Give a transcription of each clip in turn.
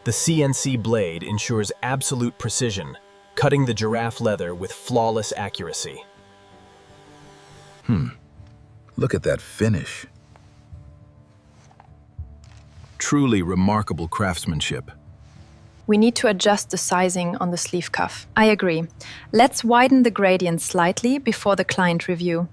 The CNC blade ensures absolute precision, cutting the giraffe leather with flawless accuracy. Look at that finish. Truly remarkable craftsmanship. We need to adjust the sizing on the sleeve cuff. I agree. Let's widen the gradient slightly before the client review.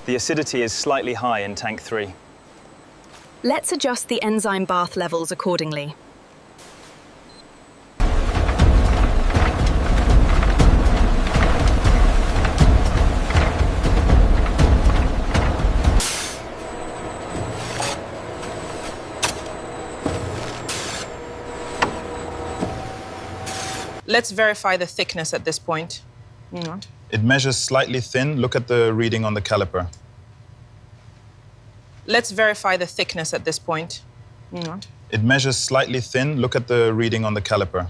The acidity is slightly high in tank 3. Let's adjust the enzyme bath levels accordingly. Let's verify the thickness at this point. It measures slightly thin. Look at the reading on the caliper. Let's verify the thickness at this point. It measures slightly thin. Look at the reading on the caliper.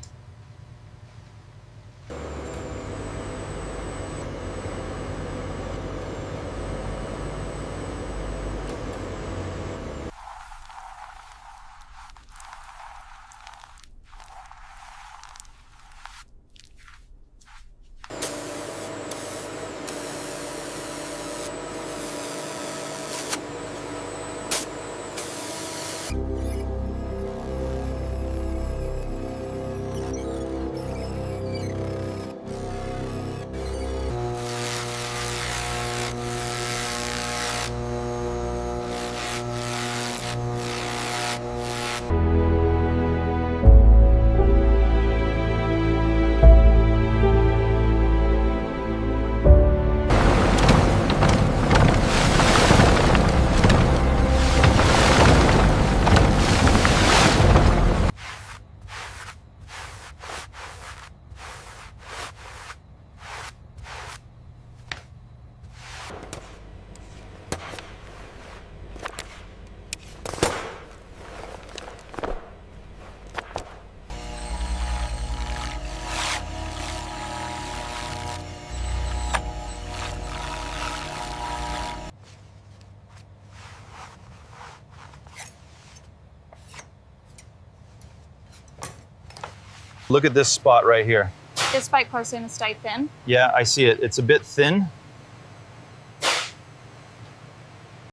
Look at this spot right here. This spike portion is quite thin. Yeah, I see it. It's a bit thin.